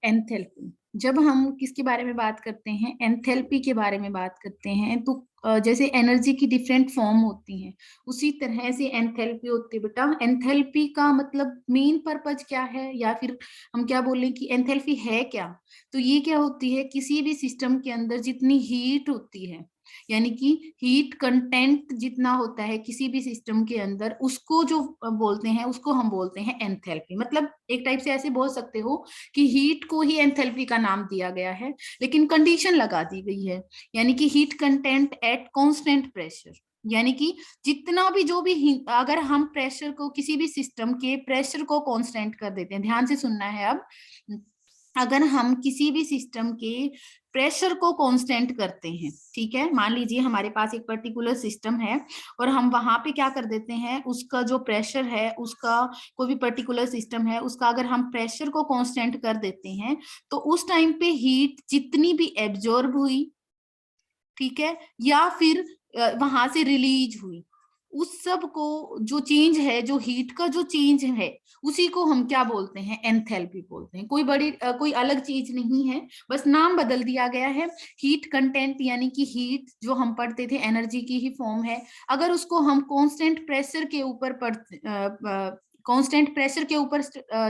Enthalpy. जब हम किसके बारे में बात करते हैं, एंथैल्पी के बारे में बात करते हैं, तो जैसे एनर्जी की डिफरेंट फॉर्म होती हैं, उसी तरह से एंथैल्पी होती है बेटा। एंथैल्पी का मतलब मेन पर्पज क्या है, या फिर हम क्या बोलें कि एंथैल्पी है क्या। तो ये क्या होती है, किसी भी सिस्टम के अंदर जितनी हीट होती है, यानी कि हीट कंटेंट जितना होता है किसी भी सिस्टम के अंदर, उसको जो बोलते हैं उसको हम बोलते हैं एंथैल्पी। मतलब एक टाइप से ऐसे बोल सकते हो कि हीट को ही एंथैल्पी का नाम दिया गया है, लेकिन कंडीशन लगा दी गई है, यानी कि heat content at constant pressure. यानी कि जितना भी जो भी अगर हम प्रेशर को, किसी भी सिस्टम के प्रेशर को कांस्टेंट कर देते हैं, ध्यान से सुनना है अब। अगर हम किसी भी सिस्टम के प्रेशर को कांस्टेंट करते हैं, ठीक है, मान लीजिए हमारे पास एक पर्टिकुलर सिस्टम है और हम वहां पे क्या कर देते हैं, उसका जो प्रेशर है, उसका कोई भी पर्टिकुलर सिस्टम है उसका अगर हम प्रेशर को कांस्टेंट कर देते हैं, तो उस टाइम पे हीट जितनी भी एब्जॉर्ब हुई, ठीक है, या फिर वहां से रिलीज हुई, उस सब को जो चेंज है, जो हीट का जो चेंज है, उसी को हम क्या बोलते हैं, एंथैल्पी बोलते हैं। कोई बड़ी कोई अलग चीज नहीं है, बस नाम बदल दिया गया है। हीट कंटेंट यानी कि हीट जो हम पढ़ते थे एनर्जी की ही फॉर्म है, अगर उसको हम कांस्टेंट प्रेशर के ऊपर कांस्टेंट प्रेशर के ऊपर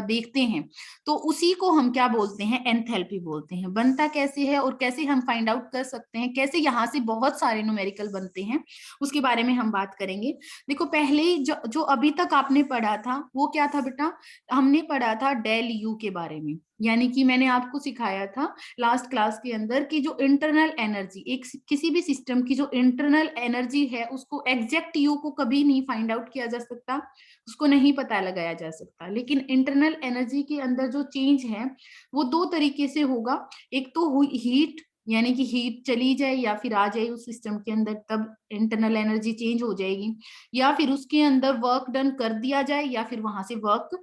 देखते हैं, तो उसी को हम क्या बोलते हैं, एंथैल्पी बोलते हैं। बनता कैसे है और कैसे हम फाइंड आउट कर सकते हैं, कैसे यहाँ से बहुत सारे न्यूमेरिकल बनते हैं, उसके बारे में हम बात करेंगे। देखो, पहले जो अभी तक आपने पढ़ा था वो क्या था बेटा, हमने पढ़ा था डेल यू के बारे में। यानी कि मैंने आपको सिखाया था लास्ट क्लास के अंदर कि जो इंटरनल एनर्जी, एक किसी भी सिस्टम की जो इंटरनल एनर्जी है, उसको एग्जैक्ट यू को कभी नहीं फाइंड आउट किया जा सकता, उसको नहीं पता लगाया जा सकता। लेकिन इंटरनल एनर्जी के अंदर जो चेंज है वो दो तरीके से होगा। एक तो हीट, यानी कि हीट चली जाए या फिर आ जाए उस सिस्टम के अंदर, तब इंटरनल एनर्जी चेंज हो जाएगी। या फिर उसके अंदर वर्क डन कर दिया जाए, या फिर वहां से वर्क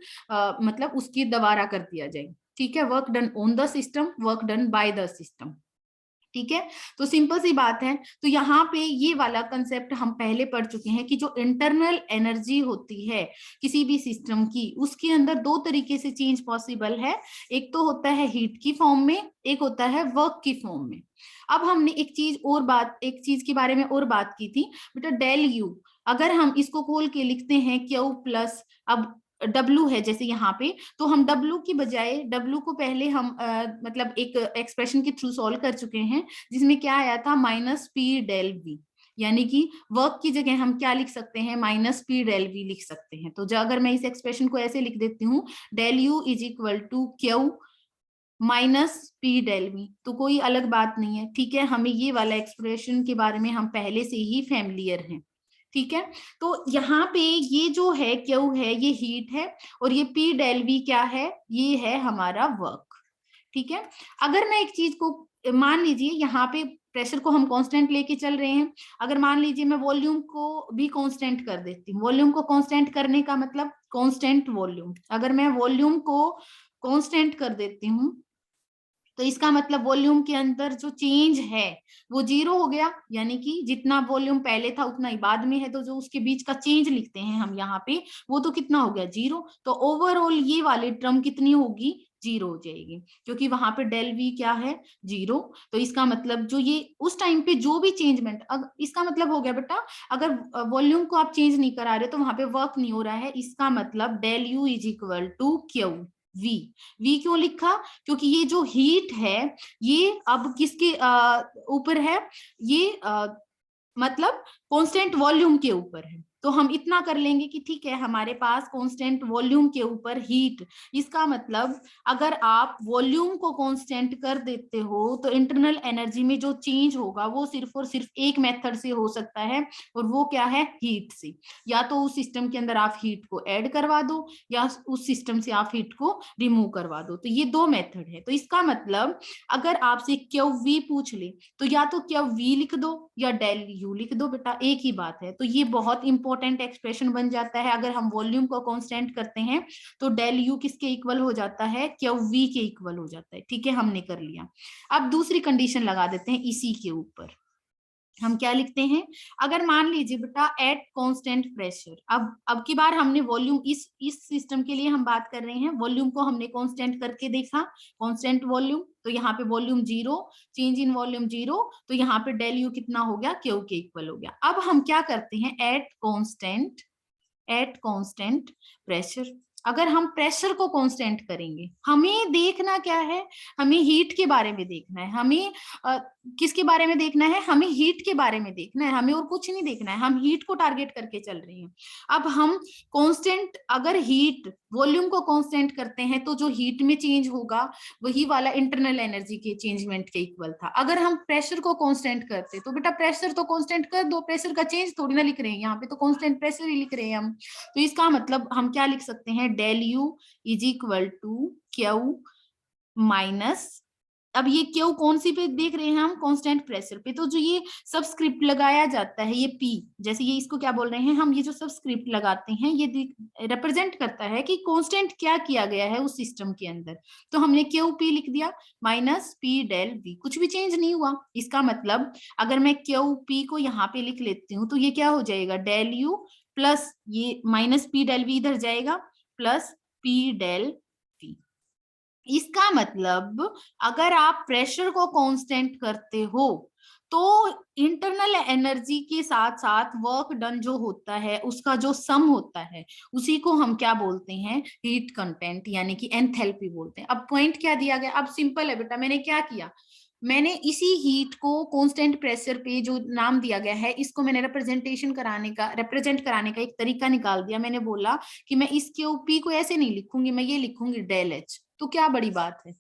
मतलब उसकी दोबारा कर दिया जाए। ठीक है, work done on the system, work done by the system. ठीक है, तो सिंपल सी बात है। तो यहाँ पे ये वाला कंसेप्ट हम पहले पढ़ चुके हैं कि जो इंटरनल एनर्जी होती है किसी भी सिस्टम की, उसके अंदर दो तरीके से चेंज पॉसिबल है। एक तो होता है हीट की फॉर्म में, एक होता है वर्क की फॉर्म में। अब हमने एक चीज के बारे में और बात की थी बेटा, डेल यू। अगर हम इसको खोल के लिखते हैं क्यू प्लस, अब डब्लू है जैसे यहाँ पे, तो हम डब्लू की बजाय, डब्लू को पहले हम मतलब एक एक्सप्रेशन के थ्रू सॉल्व कर चुके हैं, जिसमें क्या आया था, माइनस पी डेल वी। यानी कि वर्क की जगह हम क्या लिख सकते हैं, माइनस पी डेल वी लिख सकते हैं। तो अगर मैं इस एक्सप्रेशन को ऐसे लिख देती हूँ, del u is equal to q minus p del v, तो कोई अलग बात नहीं है। ठीक है, हमें ये वाला एक्सप्रेशन के बारे में हम पहले से ही फैमिलियर हैं। ठीक है, तो यहाँ पे ये जो है क्यू है, ये हीट है, और ये पी डेल वी क्या है, ये है हमारा वर्क। ठीक है, अगर मैं एक चीज को, मान लीजिए यहाँ पे प्रेशर को हम कांस्टेंट लेके चल रहे हैं, अगर मान लीजिए मैं वॉल्यूम को भी कांस्टेंट कर देती हूँ, वॉल्यूम को कांस्टेंट करने का मतलब कांस्टेंट वॉल्यूम, अगर मैं वॉल्यूम को कांस्टेंट कर देती हूँ, तो इसका मतलब वॉल्यूम के अंदर जो चेंज है वो जीरो हो गया। यानी कि जितना वॉल्यूम पहले था उतना ही बाद में है, तो जो उसके बीच का चेंज लिखते हैं हम यहाँ पे, वो तो कितना हो गया, जीरो। तो ओवरऑल ये वाली टर्म कितनी होगी, जीरो हो जाएगी, क्योंकि वहां पे डेल वी क्या है, जीरो। तो इसका मतलब जो ये उस टाइम पे जो भी चेंजमेंट, इसका मतलब हो गया बेटा, अगर वॉल्यूम को आप चेंज नहीं करा रहे तो वहां पे वर्क नहीं हो रहा है। इसका मतलब del u is equal to q v. V क्यों लिखा, क्योंकि ये जो हीट है ये अब किसके ऊपर है, ये मतलब कांस्टेंट वॉल्यूम के ऊपर है। तो हम इतना कर लेंगे कि ठीक है, हमारे पास कांस्टेंट वॉल्यूम के ऊपर हीट, इसका मतलब अगर आप वॉल्यूम को कांस्टेंट कर देते हो तो इंटरनल एनर्जी में जो चेंज होगा वो सिर्फ और सिर्फ एक मेथड से हो सकता है, और वो क्या है, हीट से। या तो उस सिस्टम के अंदर आप हीट को ऐड करवा दो, या उस सिस्टम से आप हीट को रिमूव करवा दो। तो ये दो मेथड है। तो इसका मतलब अगर आपसे क्यू वी पूछ ले, तो या तो क्यू वी लिख दो या डेल यू लिख दो बेटा, एक ही बात है। तो ये बहुत इंपॉर्टेंट एक्सप्रेशन बन जाता है। अगर हम वॉल्यूम को कांस्टेंट करते हैं तो डेल यू किसके इक्वल हो जाता है, क्यू वी के इक्वल हो जाता है। ठीक है, हमने कर लिया। अब दूसरी कंडीशन लगा देते हैं इसी के ऊपर। हम क्या लिखते हैं, अगर मान लीजिए बेटा एट कांस्टेंट प्रेशर, अब की बार हमने वॉल्यूम इस सिस्टम के लिए हम बात कर रहे हैं, वॉल्यूम को हमने कांस्टेंट करके देखा, कांस्टेंट वॉल्यूम, तो यहाँ पे volume zero, change in volume zero, तो यहाँ पे डेल यू कितना हो गया, क्यू के इक्वल हो गया। अब हम क्या करते हैं, एट कांस्टेंट प्रेशर, अगर हम प्रेशर को कांस्टेंट करेंगे, हमें देखना क्या है, हमें हीट के बारे में देखना है, हमें किसके बारे में देखना है, हमें हीट के बारे में देखना है, हमें और कुछ नहीं देखना है, हम हीट को टारगेट करके चल रहे हैं। अब हम कांस्टेंट, अगर हीट वॉल्यूम को कांस्टेंट करते हैं तो जो हीट में चेंज होगा वही वाला इंटरनल एनर्जी के चेंजमेंट के इक्वल था। अगर हम प्रेशर को कांस्टेंट करते तो बेटा प्रेशर तो कांस्टेंट कर दो, प्रेशर का चेंज थोड़ी ना लिख रहे हैं, यहाँ पे तो कांस्टेंट प्रेशर ही लिख रहे हैं हम। तो इसका मतलब हम क्या लिख सकते हैं, del u is equal to q minus, अब ये क्यू कौन सी पे देख रहे हैं हम, कांस्टेंट प्रेशर पे, तो जो ये सबस्क्रिप्ट लगाया जाता है, ये पी, जैसे ये इसको क्या बोल रहे हैं हम, ये जो सबस्क्रिप्ट लगाते हैं ये रिप्रेजेंट करता है कि कांस्टेंट क्या किया गया है उस सिस्टम के अंदर। तो हमने क्यू पी लिख दिया माइनस पी डेल वी, कुछ भी चेंज नहीं हुआ। इसका मतलब अगर मैं क्यू पी को यहाँ पे लिख लेती हूँ तो ये क्या हो जाएगा, डेल यू प्लस ये माइनस पी डेल वी इधर जाएगा, प्लस पी डेल वी। इसका मतलब अगर आप प्रेशर को कांस्टेंट करते हो तो इंटरनल एनर्जी के साथ साथ वर्क डन जो होता है उसका जो सम होता है उसी को हम क्या बोलते हैं, हीट कंटेंट यानी कि एंथैल्पी बोलते हैं। अब पॉइंट क्या दिया गया, अब सिंपल है बेटा, मैंने क्या किया, मैंने इसी हीट को कांस्टेंट प्रेशर पे जो नाम दिया गया है इसको मैंने रिप्रेजेंट कराने का एक तरीका निकाल दिया। मैंने बोला कि मैं इस क्यू पी को ऐसे नहीं लिखूंगी, मैं ये लिखूंगी डेल एच, तो क्या बड़ी बात है,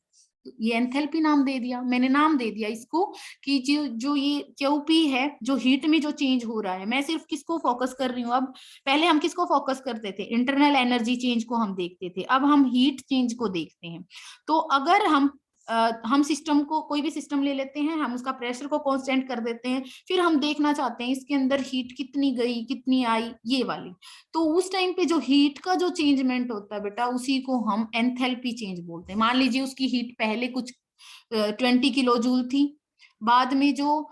ये एंथैल्पी नाम दे दिया, मैंने नाम दे दिया इसको कि जो ये क्यूपी है, जो हीट में जो चेंज हो रहा है, मैं सिर्फ किसको फोकस कर रही हूँ अब, पहले हम किसको फोकस करते थे, इंटरनल एनर्जी चेंज को हम देखते थे, अब हम हीट चेंज को देखते हैं। तो अगर हम सिस्टम को, कोई भी सिस्टम ले लेते हैं, हम उसका प्रेशर को कांस्टेंट कर देते हैं, फिर हम देखना चाहते हैं इसके अंदर हीट कितनी गई कितनी आई, ये वाली, तो उस टाइम पे जो हीट का जो चेंजमेंट होता है बेटा उसी को हम एंथैल्पी चेंज बोलते हैं। मान लीजिए उसकी हीट पहले कुछ 20 किलो जूल थी, बाद में जो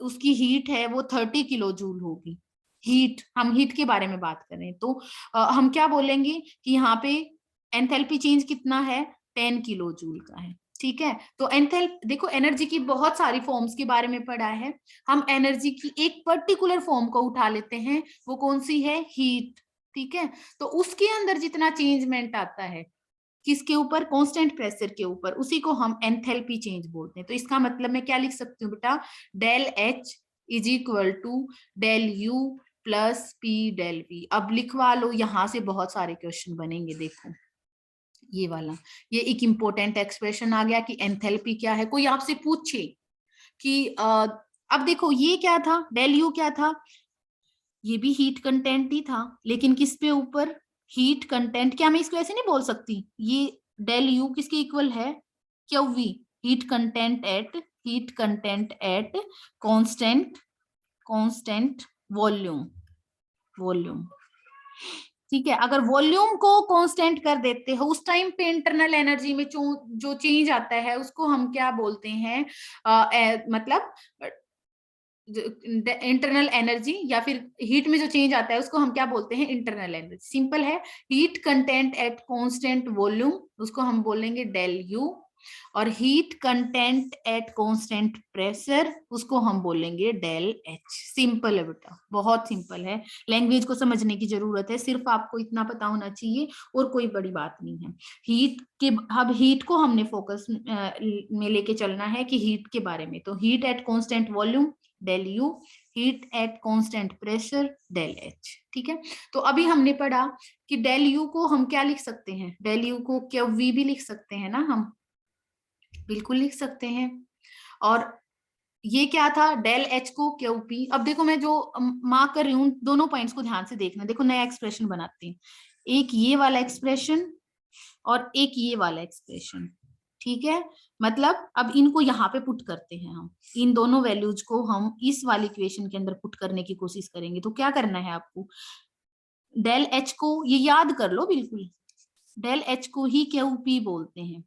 उसकी हीट है वो 30 किलो जूल होगी। हीट, हम हीट के बारे में बात करें तो हम क्या बोलेंगे कि यहाँ पे एंथैल्पी चेंज कितना है, 10 किलो जूल का है। ठीक है, तो एंथैल्पी देखो, एनर्जी की बहुत सारी फॉर्म्स के बारे में पढ़ा है, हम एनर्जी की एक पर्टिकुलर फॉर्म को उठा लेते हैं, वो कौन सी है, हीट। ठीक है, तो उसके अंदर जितना चेंजमेंट आता है किसके ऊपर, कांस्टेंट प्रेशर के ऊपर, उसी को हम एंथैल्पी चेंज बोलते हैं। तो इसका मतलब मैं क्या लिख सकती हूँ बेटा, del H is equal to del you plus P del v. अब लिखवा लो, यहां से बहुत सारे क्वेश्चन बनेंगे, देखो ये वाला, ये एक इंपॉर्टेंट एक्सप्रेशन आ गया कि एंथैल्पी क्या है। कोई आपसे पूछे कि अब देखो ये क्या था, डेल यू क्या था, ये भी हीट कंटेंट ही था, लेकिन किस पे ऊपर, हीट कंटेंट, क्या मैं इसको ऐसे नहीं बोल सकती, ये डेल यू किसके इक्वल है, q v, heat content at constant constant volume, volume. ठीक है, अगर वॉल्यूम को कांस्टेंट कर देते हो उस टाइम पे इंटरनल एनर्जी में जो चेंज आता है उसको हम क्या बोलते हैं, मतलब इंटरनल एनर्जी, या फिर हीट में जो चेंज आता है उसको हम क्या बोलते हैं, इंटरनल एनर्जी। सिंपल है, heat content at constant volume उसको हम बोलेंगे डेल यू, और heat content at constant pressure उसको हम बोलेंगे डेल एच। सिंपल है बेटा, बहुत सिंपल है, लैंग्वेज को समझने की जरूरत है, सिर्फ आपको इतना पता होना चाहिए और कोई बड़ी बात नहीं है। हीट के, अब हीट को हमने फोकस में लेके चलना है कि हीट के बारे में, तो heat at constant volume del u, heat at constant pressure del h. ठीक है, तो अभी हमने पढ़ा कि डेल यू को हम क्या लिख सकते हैं, डेल यू को क्या वी भी लिख सकते हैं ना, हम बिल्कुल लिख सकते हैं। और ये क्या था, डेल एच को क्यू पी। अब देखो मैं जो मार्क कर रही हूँ दोनों पॉइंट्स को ध्यान से देखना, देखो नया एक्सप्रेशन बनाते हैं, एक ये वाला एक्सप्रेशन और एक ये वाला एक्सप्रेशन। ठीक है, मतलब अब इनको यहाँ पे पुट करते हैं, हम इन दोनों वैल्यूज को हम इस वाली इक्वेशन के अंदर पुट करने की कोशिश करेंगे। तो क्या करना है आपको, डेल एच को ये याद कर लो बिल्कुल, डेल एच को ही क्यू पी बोलते हैं,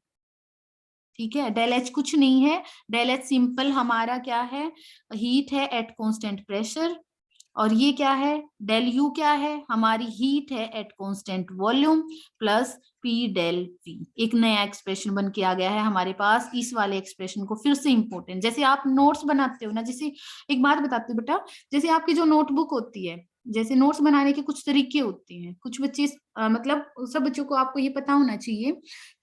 ठीक है, डेल एच कुछ नहीं है, डेल एच सिंपल हमारा क्या है, हीट है एट कांस्टेंट प्रेशर, और ये क्या है, डेल यू क्या है, हमारी हीट है at constant volume, plus P del we. एक नया एक्सप्रेशन बन के आ गया है हमारे पास। इस वाले एक्सप्रेशन को फिर से इंपॉर्टेंट, जैसे आप नोट्स बनाते हो ना, जैसे एक बात बताती हूँ बेटा, जैसे आपकी जो नोटबुक होती है, जैसे नोट्स बनाने के कुछ तरीके होते हैं, कुछ बच्चे मतलब सब बच्चों को आपको ये पता होना चाहिए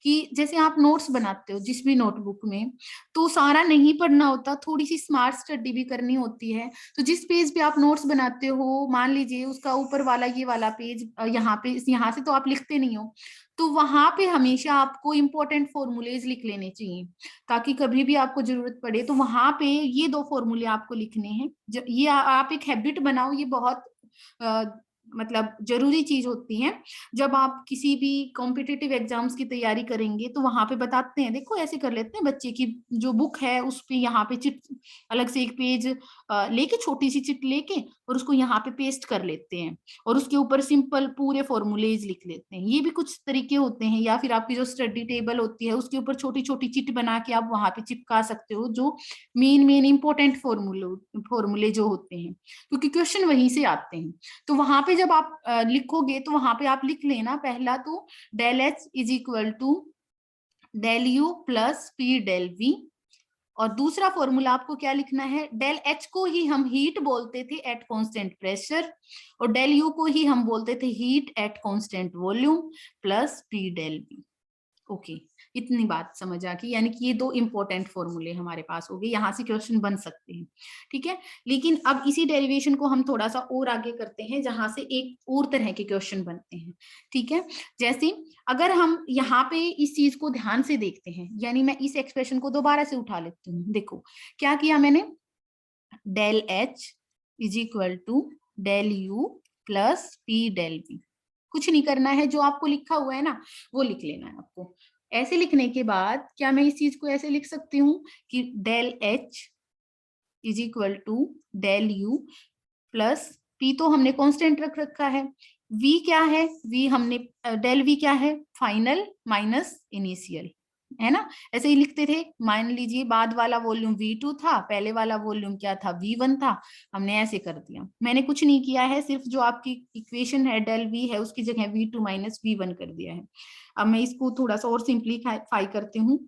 कि जैसे आप नोट्स बनाते हो जिस भी नोटबुक में, तो सारा नहीं पढ़ना होता, थोड़ी सी स्मार्ट स्टडी भी करनी होती है। तो जिस पेज पे आप नोट्स बनाते हो, मान लीजिए उसका ऊपर वाला ये वाला पेज, यहाँ से तो आप लिखते नहीं हो, तो वहां पे हमेशा आपको इंपॉर्टेंट फॉर्मूलेज लिख लेने चाहिए, ताकि कभी भी आपको जरूरत पड़े तो वहां पे ये दो फॉर्मूले आपको लिखने हैं। ये आप एक हैबिट बनाओ, ये बहुत मतलब जरूरी चीज होती है। जब आप किसी भी कॉम्पिटिटिव एग्जाम्स की तैयारी करेंगे तो वहां पे बताते हैं, देखो ऐसे कर लेते हैं बच्चे की जो बुक है उस पे यहाँ पे चिट अलग से एक पेज लेके, छोटी सी चिट लेके, और उसको यहाँ पे पेस्ट कर लेते हैं, और उसके ऊपर सिंपल पूरे फॉर्मूलेज लिख लेते हैं। ये भी कुछ तरीके होते हैं। या फिर आपकी जो स्टडी टेबल होती है उसके ऊपर छोटी छोटी चिट बना के आप वहां पे चिपका सकते हो, जो मेन मेन इंपॉर्टेंट फॉर्मूले जो होते हैं, क्योंकि क्वेश्चन वहीं से आते हैं। तो वहां पे जब आप लिखोगे तो वहां पे आप लिख लेना, पहला तो del H is equal to del you plus P del we, और दूसरा फॉर्मूला आपको क्या लिखना है, डेल एच को ही हम हीट बोलते थे एट कांस्टेंट प्रेशर, और डेल यू को ही हम बोलते थे heat at constant volume, plus P del v. Okay, इतनी बात समझ आ गई, यानी कि ये दो इंपॉर्टेंट फॉर्मूले हमारे पास हो गए, यहां से क्वेश्चन बन सकते हैं। ठीक है, लेकिन अब इसी डेरिवेशन को हम थोड़ा सा और आगे करते हैं, जहां से एक और तरह के क्वेश्चन बनते हैं। ठीक है, जैसे अगर हम यहाँ पे इस चीज को ध्यान से देखते हैं, यानी मैं इस एक्सप्रेशन को दोबारा से उठा लेती हूँ। देखो क्या किया मैंने, del H is equal to del you plus P del v. कुछ नहीं करना है, जो आपको लिखा हुआ है ना वो लिख लेना है आपको। ऐसे लिखने के बाद क्या मैं इस चीज को ऐसे लिख सकती हूँ कि del H is equal to del you plus p, तो हमने कांस्टेंट रख रखा है, वी क्या है, वी हमने डेल वी क्या है, फाइनल माइनस इनिशियल, है ना। ऐसे ही लिखते थे, मान लीजिए बाद वाला वॉल्यूम V2 था, पहले वाला वॉल्यूम क्या था, V1 था, हमने ऐसे कर दिया। मैंने कुछ नहीं किया है, सिर्फ जो आपकी इक्वेशन है डेल वी है उसकी जगह V2 माइनस V1 कर दिया है। अब मैं इसको थोड़ा सा और सिंप्लीफाई करती हूँ।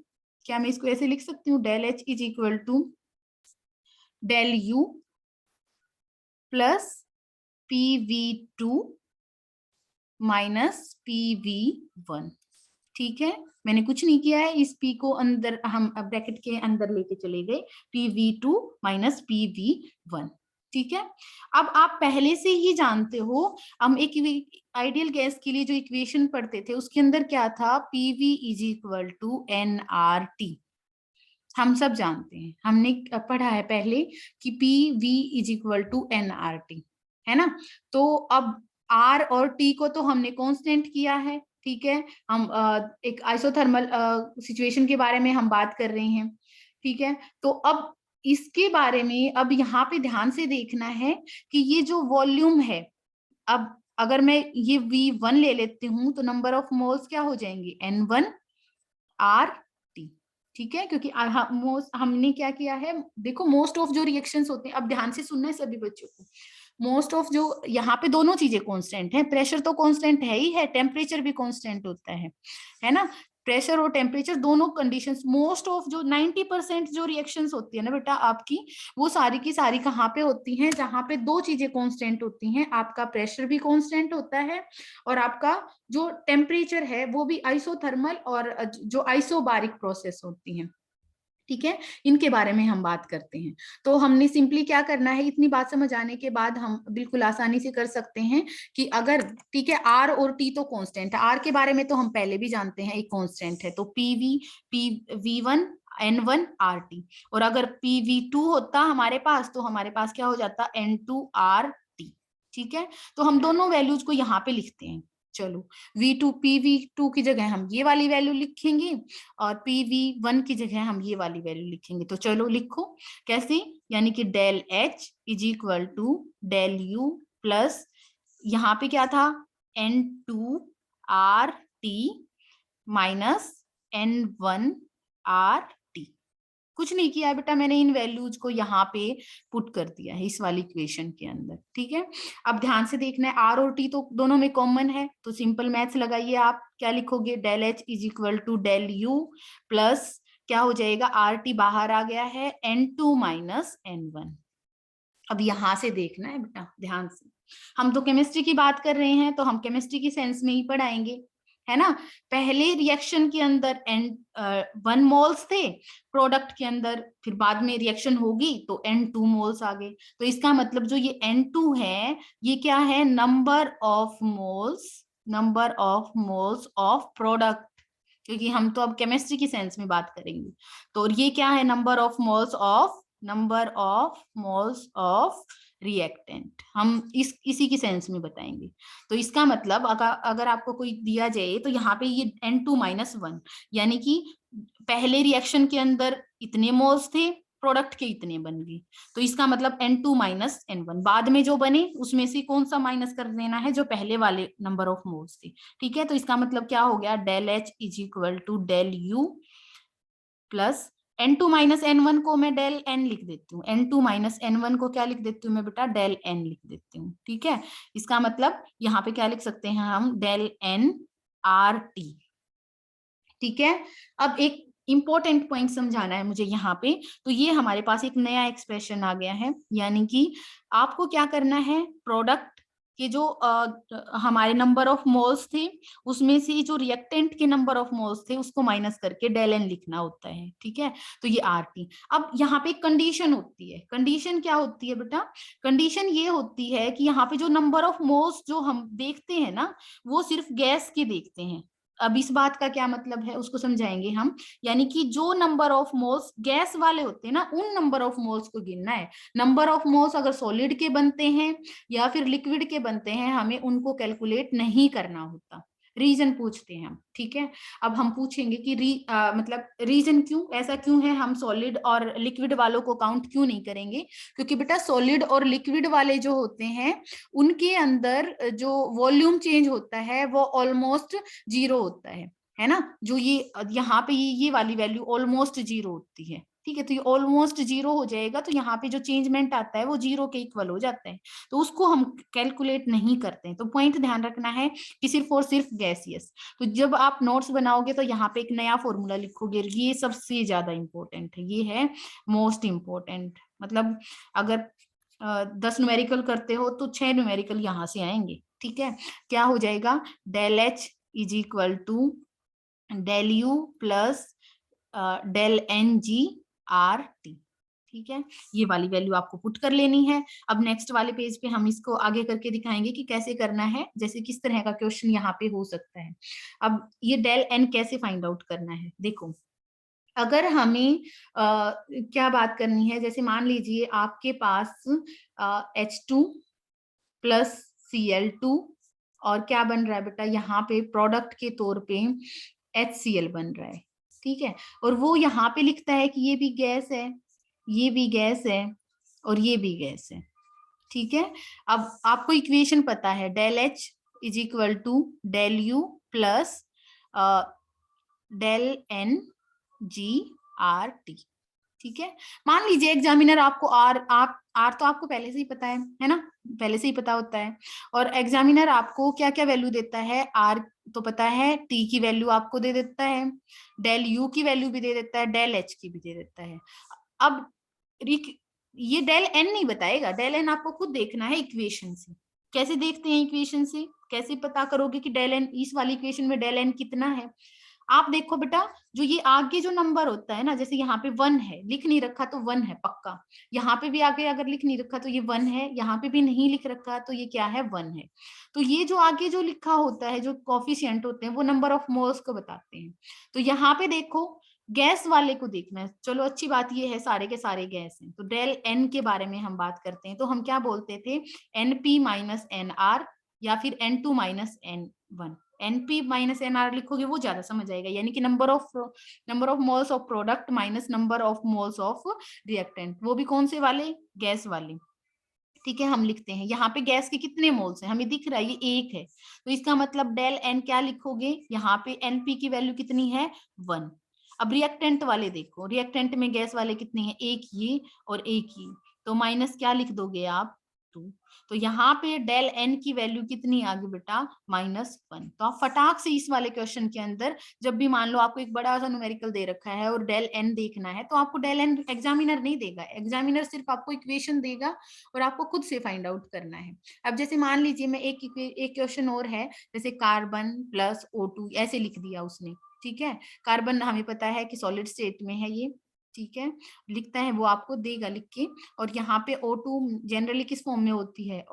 क्या मैं इसको ऐसे लिख सकती हूँ, del H is equal to del you plus PV2 minus PV1। ठीक है, मैंने कुछ नहीं किया है, इस P को अंदर हम ब्रैकेट के अंदर लेके चले गए, PV2 माइनस PV1। ठीक है, अब आप पहले से ही जानते हो, हम एक आइडियल गैस के लिए जो इक्वेशन पढ़ते थे उसके अंदर क्या था, PV is equal to nRT। हम सब जानते हैं, हमने पढ़ा है पहले कि PV is equal to nRT, है ना। तो अब R और T को तो हमने कांस्टेंट किया है। ठीक है, हम एक आइसोथर्मल सिचुएशन के बारे में हम बात कर रहे हैं। ठीक है, तो अब इसके बारे में अब यहाँ पे ध्यान से देखना है कि ये जो वॉल्यूम है, अब अगर मैं ये V1 ले लेती हूँ तो नंबर ऑफ मोल्स क्या हो जाएंगे, N1 RT। ठीक है, क्योंकि हमने क्या किया है, देखो मोस्ट ऑफ जो रिएक्शंस होते हैं, अब ध्यान से सुनना है सभी बच्चों को, मोस्ट ऑफ जो यहाँ पे दोनों चीजें कांस्टेंट है, प्रेशर तो कांस्टेंट है ही है, टेम्परेचर भी कांस्टेंट होता है ना। प्रेशर और टेम्परेचर दोनों कंडीशंस, मोस्ट ऑफ जो 90% जो रिएक्शंस होती है ना बेटा आपकी, वो सारी की सारी कहाँ पे होती हैं, जहाँ पे दो चीजें कांस्टेंट होती हैं, आपका प्रेशर भी कांस्टेंट होता है और आपका जो टेम्परेचर है वो भी आइसोथर्मल और जो आइसोबारिक प्रोसेस होती हैं। ठीक है, इनके बारे में हम बात करते हैं। तो हमने सिंपली क्या करना है, इतनी बात समझ आने के बाद हम बिल्कुल आसानी से कर सकते हैं कि अगर, ठीक है, आर और टी तो कांस्टेंट है, आर के बारे में तो हम पहले भी जानते हैं एक कांस्टेंट है, तो PV1 N1 RT, और अगर PV2 होता हमारे पास तो हमारे पास क्या हो जाता, N2 RT। ठीक है, तो हम दोनों वैल्यूज को यहाँ पे लिखते हैं। चलो, PV2 की जगह हम ये वाली वैल्यू लिखेंगे और PV1 की जगह हम ये वाली वैल्यू लिखेंगे। तो चलो लिखो कैसे, यानी कि del H is equal to del you plus, यहाँ पे क्या था, N2 RT minus N1 R T. कुछ नहीं किया बेटा, मैंने इन वैल्यूज को यहाँ पे पुट कर दिया है इस वाली इक्वेशन के अंदर। ठीक है, अब ध्यान से देखना है, आर और टी तो दोनों में कॉमन है, तो सिंपल मैथ्स लगाइए। आप क्या लिखोगे, del H is equal to del you plus क्या हो जाएगा, आर टी बाहर आ गया है, N2 माइनस N1। अब यहां से देखना है बेटा ध्यान से, हम तो केमिस्ट्री की बात कर रहे हैं तो हम केमिस्ट्री की सेंस में ही पढ़ाएंगे, है ना। पहले रिएक्शन के अंदर N1 मोल्स थे प्रोडक्ट के अंदर, फिर बाद में रिएक्शन होगी तो N2 मोल्स आ गए। तो इसका मतलब जो ये N2 है, ये क्या है, number of moles of product, क्योंकि हम तो अब केमिस्ट्री की सेंस में बात करेंगे। तो ये क्या है, number of moles of reactant, हम इसी की सेंस में बताएंगे। तो इसका मतलब अगर आपको कोई दिया जाए तो यहाँ पे ये N2 माइनस 1, यानी कि पहले रिएक्शन के अंदर इतने मोल्स थे, प्रोडक्ट के इतने बन गए, तो इसका मतलब N2 माइनस N1, बाद में जो बने उसमें से कौन सा माइनस कर देना है, जो पहले वाले नंबर ऑफ मोल्स थे। ठीक है, तो इसका मतलब क्या हो गया, del H is equal to del you plus N2 minus N1 को मैं डेल N लिख देती हूँ, N2 माइनस N1 को क्या लिख देती हूँ मैं बेटा, डेल N लिख देती हूँ। ठीक है, इसका मतलब यहाँ पे क्या लिख सकते हैं हम, डेल N आर टी। ठीक है, अब एक इंपॉर्टेंट पॉइंट समझाना है मुझे यहाँ पे। तो ये हमारे पास एक नया एक्सप्रेशन आ गया है, यानी कि आपको क्या करना है, प्रोडक्ट के जो हमारे नंबर ऑफ मोल्स थे उसमें से जो रिएक्टेंट के नंबर ऑफ मोल्स थे उसको माइनस करके डेल एन लिखना होता है। ठीक है, तो ये आर टी। अब यहाँ पे कंडीशन होती है, कंडीशन क्या होती है बेटा, कंडीशन ये होती है कि यहाँ पे जो नंबर ऑफ मोल्स जो हम देखते हैं ना, वो सिर्फ गैस के देखते हैं। अब इस बात का क्या मतलब है उसको समझाएंगे हम, यानी कि जो नंबर ऑफ मोल्स गैस वाले होते हैं ना, उन नंबर ऑफ मोल्स को गिनना है। नंबर ऑफ मोल्स अगर सॉलिड के बनते हैं या फिर लिक्विड के बनते हैं, हमें उनको कैलकुलेट नहीं करना होता, रीजन पूछते हैं हम। ठीक है, अब हम पूछेंगे कि मतलब रीजन क्यों, ऐसा क्यों है, हम सॉलिड और लिक्विड वालों को काउंट क्यों नहीं करेंगे, क्योंकि बेटा सॉलिड और लिक्विड वाले जो होते हैं उनके अंदर जो वॉल्यूम चेंज होता है वो ऑलमोस्ट जीरो होता है ना। जो ये यहाँ पे ये वाली वैल्यू ऑलमोस्ट जीरो होती है। ठीक है, तो ये ऑलमोस्ट जीरो हो जाएगा, तो यहाँ पे जो चेंजमेंट आता है वो जीरो के इक्वल हो जाता है, तो उसको हम कैलकुलेट नहीं करते हैं। तो पॉइंट ध्यान रखना है कि सिर्फ और सिर्फ गैसियस। तो जब आप नोट्स बनाओगे तो यहाँ पे एक नया फॉर्मूला लिखोगे, ये सबसे ज्यादा इंपॉर्टेंट है, ये है मोस्ट इंपॉर्टेंट। मतलब अगर 10 न्यूमेरिकल करते हो तो 6 न्यूमेरिकल यहाँ से आएंगे। ठीक है, क्या हो जाएगा, del H is equal to del you plus del N ji R T. ठीक है, ये वाली वैल्यू आपको पुट कर लेनी है। अब नेक्स्ट वाले पेज पे हम इसको आगे करके दिखाएंगे कि कैसे करना है, जैसे किस तरह का क्वेश्चन यहाँ पे हो सकता है। अब ये डेल एन कैसे फाइंड आउट करना है, देखो अगर हमें क्या बात करनी है, जैसे मान लीजिए आपके पास H2 प्लस Cl2 और क्या बन रहा है बेटा, यहाँ पे प्रोडक्ट के तौर पे HCl बन रहा है। ठीक है, और वो यहाँ पे लिखता है कि ये भी गैस है, ये भी गैस है और ये भी गैस है। ठीक है, अब आपको इक्वेशन पता है, del H is equal to del you plus del N ji R T. ठीक है, मान लीजिए एग्जामिनर आपको आर तो आपको पहले से ही पता है ना, पहले से ही पता होता है, और एग्जामिनर आपको क्या क्या वैल्यू देता है, आर तो पता है, टी की वैल्यू आपको दे देता है, डेल यू की वैल्यू भी दे देता है, डेल एच की भी दे देता है। अब ये डेल एन नहीं बताएगा, डेल एन आपको खुद देखना है इक्वेशन से। कैसे देखते हैं इक्वेशन से, कैसे पता करोगे कि डेल एन, इस वाली इक्वेशन में डेल एन कितना है। आप देखो बेटा, जो ये आगे जो नंबर होता है ना, जैसे यहाँ पे 1 है, लिख नहीं रखा तो 1 है पक्का, यहाँ पे भी आगे अगर लिख नहीं रखा तो ये 1 है, यहाँ पे भी नहीं लिख रखा तो ये क्या है, 1 है। तो ये जो आगे जो लिखा होता है, जो कोफिशिएंट होते हैं, वो नंबर ऑफ मोल्स को बताते हैं। तो यहाँ पे देखो गैस वाले को देखना है, चलो अच्छी बात ये है सारे के सारे गैस हैं, तो डेल एन के बारे में हम बात करते हैं। तो हम क्या बोलते थे, एनपी माइनस एन आर या फिर N2 minus N1। NP minus N R लिखोगे वो ज्यादा समझ आएगा, यानी कि number of moles of product minus number of moles of reactant, वो भी कौन से वाले, गैस वाले। ठीक है, हम लिखते हैं यहाँ पे गैस के कितने मोल्स हैं, हमें दिख रहा है ये 1 है, तो इसका मतलब डेल एन क्या लिखोगे, यहाँ पे एनपी की वैल्यू कितनी है, 1। अब रिएक्टेंट वाले देखो, रिएक्टेंट में गैस वाले कितने हैं, एक ये और एक ये, तो माइनस क्या लिख दोगे आप, 2। तो यहाँ पे डेल एन की वैल्यू कितनी आ गई बेटा, -1। तो आप फटाक से इस वाले क्वेश्चन के अंदर जब भी मान लो आपको एक बड़ा सा न्यूमेरिकल दे रखा है और डेल एन देखना है, तो आपको डेल एन एग्जामिनर नहीं देगा, एग्जामिनर सिर्फ आपको इक्वेशन देगा और आपको खुद से फाइंड आउट करना है। अब जैसे मान लीजिए मैं एक क्वेश्चन और है, जैसे कार्बन प्लस O2 ऐसे लिख दिया उसने, ठीक है। कार्बन हमें पता है कि सॉलिड स्टेट में है ये, ठीक है, लिखता है वो आपको देगा लिख के। और यहाँ पे O2 जनरली किस फॉर्म में होती है,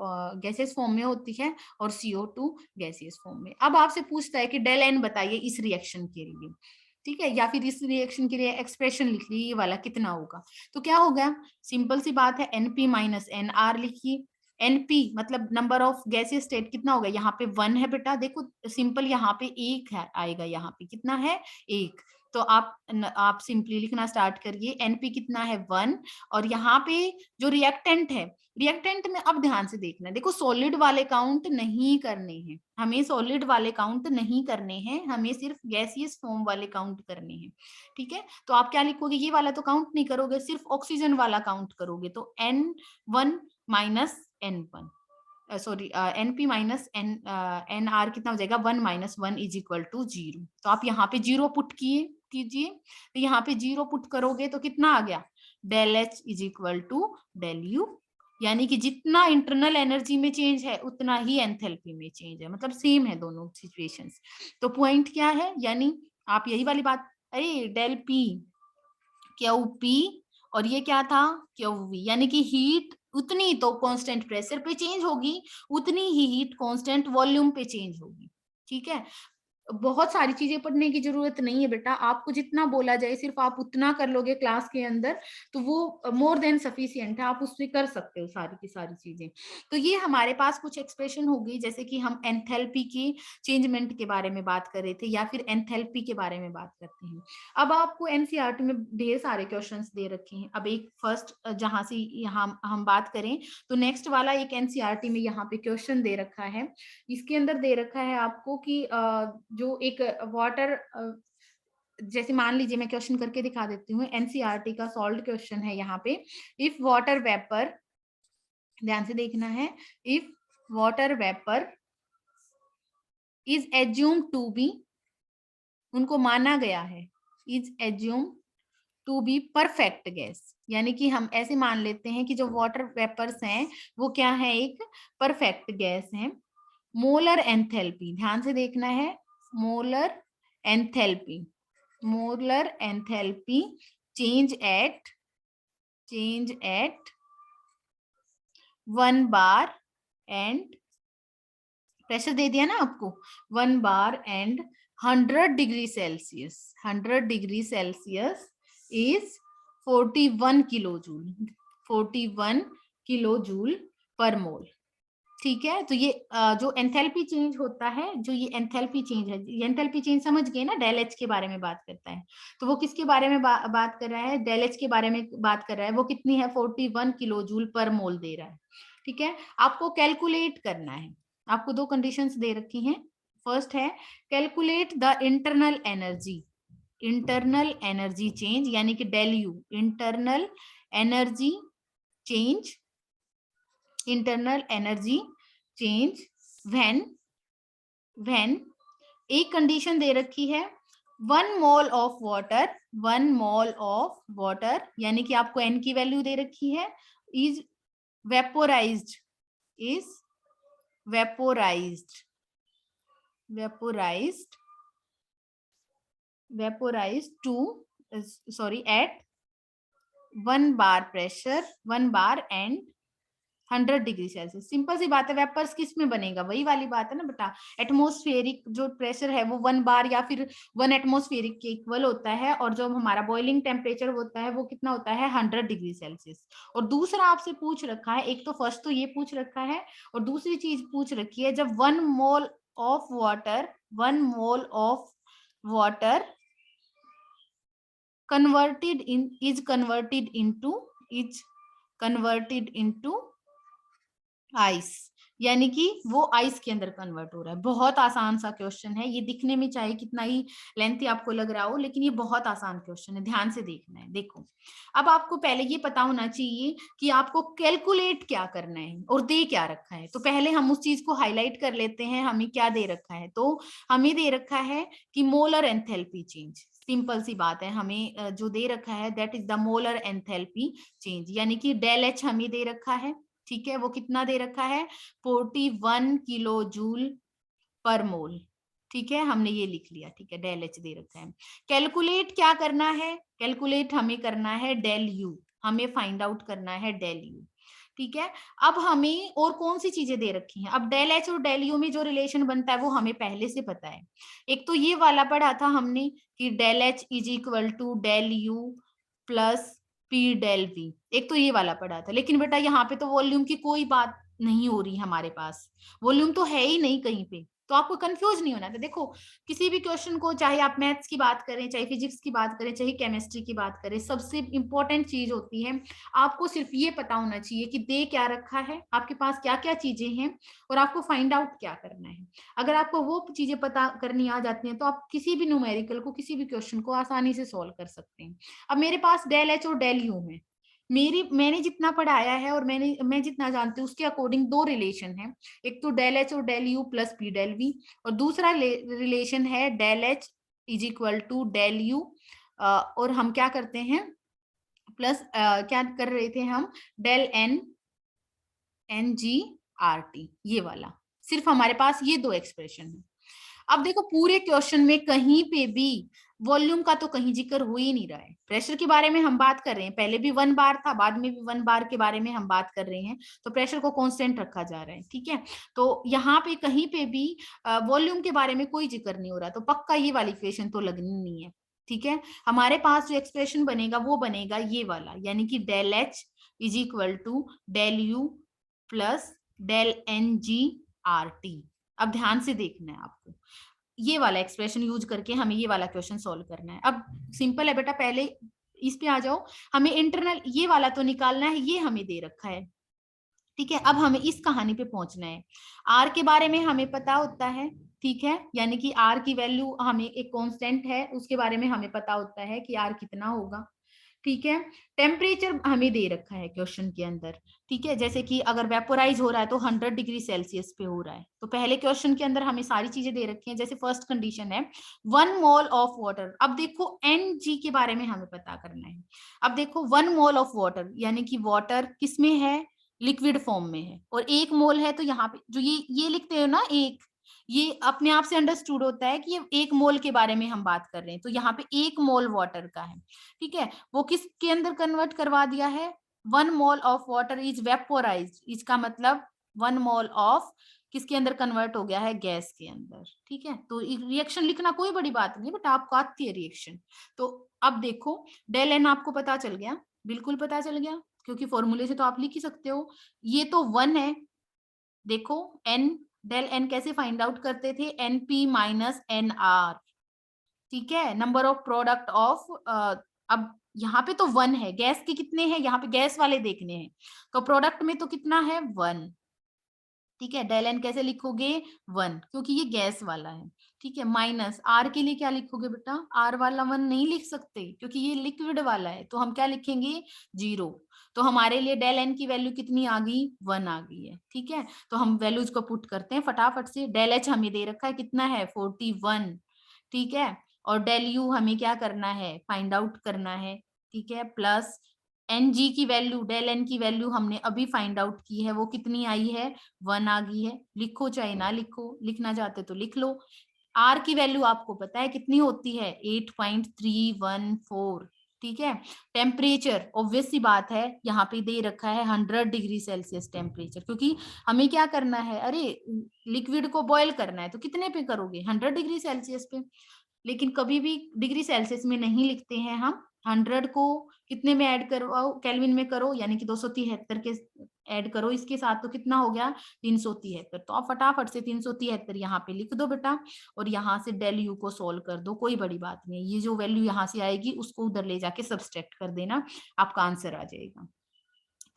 गैसेस फॉर्म में होती है, और CO2 गैसियस फॉर्म में। अब आपसे पूछता है कि डेल एन बताइए इस रिएक्शन के लिए, ठीक है, या फिर इस रिएक्शन के लिए एक्सप्रेशन लिख ली, ये वाला कितना होगा। तो क्या होगा, सिंपल सी बात है, NP - NR लिखिए। NP मतलब नंबर ऑफ गैसियस स्टेट कितना होगा, यहाँ पे 1 है बेटा, देखो सिंपल, यहाँ पे 1 है आएगा, यहाँ पे कितना है, 1। तो आप सिंपली लिखना स्टार्ट करिए, NP कितना है, 1। और यहाँ पे जो रिएक्टेंट है, रिएक्टेंट में अब ध्यान से देखना, देखो सॉलिड वाले काउंट नहीं करने हैं हमें, सॉलिड वाले काउंट नहीं करने हैं हमें, सिर्फ गैसियस फॉर्म वाले काउंट करने हैं, ठीक है। तो आप क्या लिखोगे, ये वाला तो काउंट नहीं करोगे, सिर्फ ऑक्सीजन वाला काउंट करोगे, तो N1 - N1, sorry NP - NR कितना हो जाएगा, 1 - 1 = 0। तो आप यहाँ पे 0 पुट कीजिए, तो यहाँ पे 0 पुट करोगे तो कितना आ गया, डेल H = डेल U, यानी कि जितना इंटरनल एनर्जी में चेंज है उतना ही एंथैल्पी में चेंज है, मतलब सेम है दोनों सिचुएशंस। तो पॉइंट क्या है, यानी आप यही वाली बात, अरे डेल P QP, और ये क्या था, QV, यानी कि हीट उतनी तो कांस्टेंट प्रेशर पे चेंज होगी, उतनी ही हीट कांस्टेंट वॉल्यूम पे चेंज होगी, ठीक है। बहुत सारी चीजें पढ़ने की जरूरत नहीं है बेटा, आपको जितना बोला जाए सिर्फ आप उतना कर लोगे क्लास के अंदर, तो वो मोर देन सफिशिएंट है, आप उससे कर सकते हो सारी की सारी चीजें। तो ये हमारे पास कुछ एक्सप्रेशन होगी, जैसे कि हम एंथैल्पी की चेंजमेंट के बारे में बात कर रहे थे, या फिर एंथैल्पी के बारे में बात करते हैं। अब आपको एनसीईआरटी में ढेर सारे क्वेश्चंस दे रखे हैं। अब एक फर्स्ट जहां से यहाँ हम बात करें, तो नेक्स्ट वाला एक एनसीईआरटी में यहाँ पे क्वेश्चन दे रखा है, इसके अंदर दे रखा है आपको कि जो एक वाटर, जैसे मान लीजिए मैं क्वेश्चन करके दिखा देती हूँ, एनसीईआरटी का सॉल्व्ड क्वेश्चन है यहाँ पे। इफ वाटर वेपर, ध्यान से देखना है, if water vapour is assume to be, उनको माना गया है, is assume to be perfect gas, यानी कि हम ऐसे मान लेते हैं कि जो वाटर वेपर्स हैं वो क्या है, एक परफेक्ट गैस है। मोलर एंथैल्पी, ध्यान से देखना है, molar enthalpy, molar enthalpy change at 1 bar and, pressure दे दिया ना आपको, 1 bar and 100 degree Celsius, 100 degree Celsius is 41 kilo joule, 41 kilo joule per mole, ठीक है। तो ये जो एंथैल्पी चेंज होता है, जो ये एंथैल्पी चेंज है, ये एंथैल्पी चेंज समझ गए ना, डेल एच के बारे में बात करता है, तो वो किसके बारे में बात कर रहा है, डेल एच के बारे में बात कर रहा है। वो कितनी है, 41 किलो जूल पर मोल दे रहा है, ठीक है। आपको कैलकुलेट करना है, आपको दो कंडीशंस दे रखी हैं। फर्स्ट है calculate the internal energy, internal energy change, यानी कि del U, internal energy change, internal energy change when एक कंडीशन दे रखी है, 1 mole of water, 1 mole of water, यानी कि आपको n की वैल्यू दे रखी है, is vaporised, is vaporised, vaporised, vaporised to, sorry, at 1 bar pressure, 1 bar and 100 degree Celsius. Simple सी बात है, वेपर्स किस में बनेगा, वही वाली बात है ना बेटा, एटमॉस्फेरिक जो प्रेशर है वो 1 बार या फिर 1 एटमॉस्फेरिक के इक्वल होता है, और जो हमारा बॉइलिंग टेम्परेचर होता है वो कितना होता है, 100 डिग्री सेल्सियस। और दूसरा आपसे पूछ रखा है, एक तो फर्स्ट तो ये पूछ रखा है, और दूसरी चीज पूछ रखी है, जब 1 mole of water, 1 mole of water converted in is converted into ice, यानी कि वो आइस के अंदर कन्वर्ट हो रहा है। बहुत आसान सा क्वेश्चन है ये, दिखने में चाहे कितना ही लेंथी आपको लग रहा हो, लेकिन ये बहुत आसान क्वेश्चन है, ध्यान से देखना है। देखो, अब आपको पहले ये पता होना चाहिए कि आपको कैलकुलेट क्या करना है और दे क्या रखा है। तो पहले हम उस चीज को हाईलाइट कर लेते हैं, हमें क्या दे रखा है। तो हमें दे रखा है कि मोलर एंथैल्पी चेंज, सिंपल सी बात है। हमें जो दे रखा है that is the molar enthalpy change, यानी कि डेल एच हमें दे रखा है। ठीक है, वो कितना दे रखा है, 41 किलो जूल पर मोल। ठीक है, हमने ये लिख लिया। ठीक है, डेल एच दे रखा है। कैलकुलेट क्या करना है, कैलकुलेट हमें करना है डेल यू, हमें फाइंड आउट करना है डेल यू। ठीक है, अब हमें और कौन सी चीजें दे रखी हैं। अब डेल एच और डेल यू में जो रिलेशन बनता है वो हमें पहले से पता है। एक तो ये वाला पढ़ा था हमने कि del H is equal to del you plus P del we, एक तो ये वाला पढ़ा था। लेकिन बेटा यहाँ पे तो वॉल्यूम की कोई बात नहीं हो रही हमारे पास, वॉल्यूम तो है ही नहीं कहीं पे, तो आपको कंफ्यूज नहीं होना था। देखो, किसी भी क्वेश्चन को, चाहे आप मैथ्स की बात करें, चाहे फिजिक्स की बात करें, चाहे केमिस्ट्री की बात करें, सबसे इंपॉर्टेंट चीज होती है आपको सिर्फ ये पता होना चाहिए कि दे क्या रखा है, आपके पास क्या क्या चीजें हैं और आपको फाइंड आउट क्या करना है। अगर आपको वो चीजें पता करनी आ जाती हैं तो आप किसी भी न्यूमेरिकल को, किसी भी क्वेश्चन को आसानी से सॉल्व कर सकते हैं। अब मेरे पास डेल एच और डेल यू है, मैंने जितना पढ़ाया है और मैं जितना जानती हूँ उसके अकॉर्डिंग दो रिलेशन है। एक तो डेल एच और del you plus P del we, और दूसरा रिलेशन है del H is equal to del U, और हम क्या करते हैं प्लस क्या कर रहे थे हम, डेल एन एन जी आर टी, ये वाला। सिर्फ हमारे पास ये दो एक्सप्रेशन है। अब देखो, पूरे क्वेश्चन में कहीं पे भी वॉल्यूम का तो कहीं जिक्र हो ही नहीं रहा है। प्रेशर के बारे में हम बात कर रहे हैं, पहले भी 1 बार था, बाद में भी 1 बार के बारे में हम बात कर रहे हैं, तो प्रेशर को कांस्टेंट रखा जा रहा है। ठीक है, तो यहाँ पे कहीं पे भी वॉल्यूम के बारे में कोई जिक्र नहीं हो रहा, तो पक्का ये वाली इक्वेशन तो लगनी नहीं है। ठीक है, हमारे पास जो एक्सप्रेशन बनेगा वो बनेगा ये वाला, यानी कि del H is equal to del you plus del N ji R T. अब ध्यान से देखना है आपको, ये वाला एक्सप्रेशन यूज करके हमें ये वाला क्वेश्चन सॉल्व करना है। अब सिंपल है बेटा, पहले इस पे आ जाओ। हमें इंटरनल ये वाला तो निकालना है, ये हमें दे रखा है। ठीक है, अब हमें इस कहानी पे पहुंचना है। आर के बारे में हमें पता होता है। ठीक है, यानी कि आर की वैल्यू हमें एक कांस्टेंट है, उसके बारे में हमें पता होता है कि आर कितना होगा। ठीक है, टेम्परेचर हमें दे रखा है क्वेश्चन के अंदर। ठीक है, जैसे कि अगर वेपोराइज हो रहा है तो 100 डिग्री सेल्सियस पे हो रहा है। तो पहले क्वेश्चन के अंदर हमें सारी चीजें दे रखी हैं। जैसे फर्स्ट कंडीशन है 1 मोल ऑफ वाटर। अब देखो एन जी के बारे में हमें पता करना है। अब देखो 1 मोल ऑफ वाटर, यानी कि वाटर किस में है, लिक्विड फॉर्म में है, और 1 मोल है, तो यहाँ पे जो ये लिखते हो ना एक, ये अपने आप से अंडरस्टूड होता है कि ये 1 मोल के बारे में हम बात कर रहे हैं। तो यहाँ पे 1 मोल वाटर का है। ठीक है, वो किसके अंदर कन्वर्ट करवा दिया है, 1 mole of water is vaporise, इसका मतलब 1 मोल ऑफ किसके अंदर कन्वर्ट हो गया है, गैस के अंदर। ठीक है, तो रिएक्शन लिखना कोई बड़ी बात नहीं, बट आपको आती है रिएक्शन। तो अब देखो, डेल एन आपको पता चल गया, बिल्कुल पता चल गया, क्योंकि फॉर्मूले से तो आप लिख ही सकते हो। ये तो 1 है। देखो एन, डेल एन कैसे फाइंड आउट करते थे, N P minus N R. ठीक है, नंबर ऑफ प्रोडक्ट ऑफ, अब यहाँ पे तो 1 है, गैस के कितने हैं, यहाँ पे गैस वाले देखने हैं, तो प्रोडक्ट में तो कितना है 1। ठीक है, डेल एन कैसे लिखोगे 1, क्योंकि ये गैस वाला है। ठीक है, माइनस आर के लिए क्या लिखोगे बेटा, आर वाला 1 नहीं लिख सकते क्योंकि ये लिक्विड वाला है, तो हम क्या लिखेंगे 0। तो हमारे लिए डेल एन की वैल्यू कितनी आ गई, 1 आ गई है। ठीक है, तो हम वैल्यूज को पुट करते हैं फटाफट से। डेल एच हमें दे रखा है कितना है 41। ठीक है, और डेल यू हमें क्या करना है, फाइंड आउट करना है। ठीक है, प्लस एन जी की वैल्यू, डेल एन की वैल्यू हमने अभी फाइंड आउट की है, वो कितनी आई है 1 आ गई है। लिखो चाहे ना लिखो, लिखना चाहते तो लिख लो। आर की वैल्यू आपको पता है कितनी होती है 8.314। ठीक है, टेम्परेचर ऑब्वियस सी बात है, यहाँ पे दे रखा है 100 डिग्री सेल्सियस टेम्परेचर, क्योंकि हमें क्या करना है, अरे लिक्विड को बॉयल करना है, तो कितने पे करोगे 100 डिग्री सेल्सियस पे। लेकिन कभी भी डिग्री सेल्सियस में नहीं लिखते हैं हम, 100 को कितने में ऐड करो, केल्विन में करो, यानी कि 273 के ऐड करो इसके साथ, तो कितना हो गया 373। तो आप फटाफट से 373 यहाँ पे लिख दो बेटा, और यहाँ से डेल यू को सोल्व कर दो, कोई बड़ी बात नहीं। ये जो वैल्यू यहाँ से आएगी उसको उधर ले जाके सब्सट्रैक्ट कर देना, आपका आंसर आ जाएगा।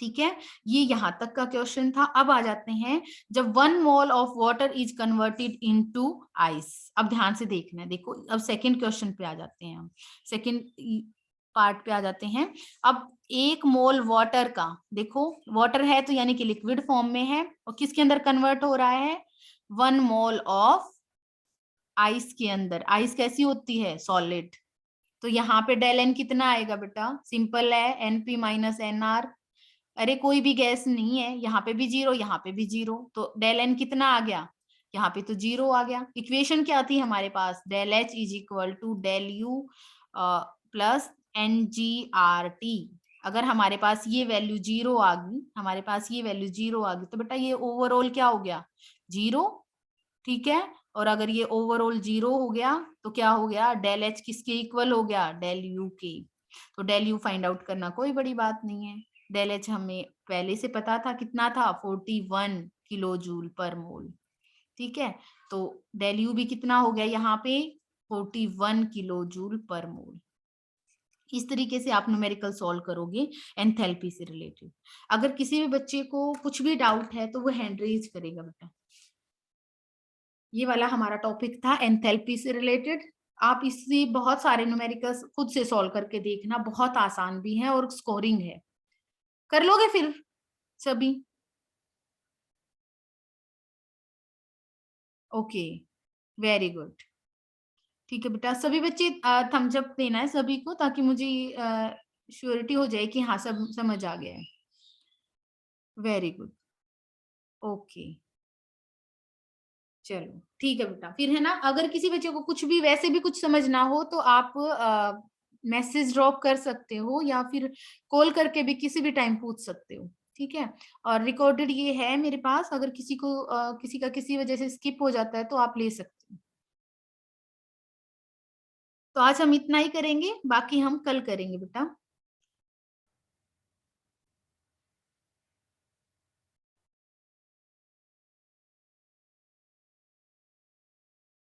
ठीक है, ये यहाँ तक का क्वेश्चन था। अब आ जाते हैं, जब 1 mole of water is converted into ice. अब ध्यान से देखना है, देखो अब सेकंड क्वेश्चन पे आ जाते हैं हम, सेकंड पार्ट पे आ जाते हैं। अब 1 मोल वाटर का, देखो वाटर है तो यानी कि लिक्विड फॉर्म में है, और किसके अंदर कन्वर्ट हो रहा है, 1 मोल ऑफ आइस के अंदर। आइस कैसी होती है, सॉलिड। तो यहाँ पे डेल एन कितना आएगा बेटा, सिंपल है, एनपी माइनस एन आर। अरे कोई भी गैस नहीं है, यहाँ पे भी जीरो, यहाँ पे भी जीरो, तो डेल एन कितना आ गया, यहाँ पे तो जीरो आ गया। इक्वेशन क्या थी हमारे पास, del H is equal to del you plus n ji R T. अगर हमारे पास ये वैल्यू जीरो आ गई, हमारे पास ये वैल्यू जीरो आ गई, तो बेटा ये ओवरऑल क्या हो गया, जीरो। ठीक है, और अगर ये ओवरऑल जीरो हो गया तो क्या हो गया, डेल एच किसके इक्वल हो गया, डेल यू के। तो डेल यू फाइंड आउट करना कोई बड़ी बात नहीं है। डेल एच हमें पहले से पता था, कितना था, 41 किलो जूल पर मोल। ठीक है, तो डेल यू भी कितना हो गया यहाँ पे, 41 किलो जूल पर मोल। इस तरीके से आप न्यूमेरिकल सॉल्व करोगे एंथैल्पी से रिलेटेड। अगर किसी भी बच्चे को कुछ भी डाउट है तो वो हैंड रेज करेगा बेटा। ये वाला हमारा टॉपिक था एंथैल्पी से रिलेटेड। आप इससे बहुत सारे न्यूमेरिकल्स खुद से सॉल्व करके देखना, बहुत आसान भी है और स्कोरिंग है। कर लोगे फिर सभी? Okay, very good. ठीक है बेटा, सभी बच्चे थम्स अप देना है सभी को, ताकि मुझे श्योरिटी हो जाए कि हाँ सब समझ आ गया है। वेरी गुड, ओके, चलो ठीक है बेटा। फिर है ना, अगर किसी बच्चे को कुछ भी वैसे भी कुछ समझ ना हो तो आप मैसेज ड्रॉप कर सकते हो, या फिर कॉल करके भी किसी भी टाइम पूछ सकते हो। ठीक है, और रिकॉर्डेड ये है मेरे पास, अगर किसी को किसी का किसी वजह से स्किप हो जाता है तो आप ले सकते हो। तो आज हम इतना ही करेंगे, बाकी हम कल करेंगे बेटा।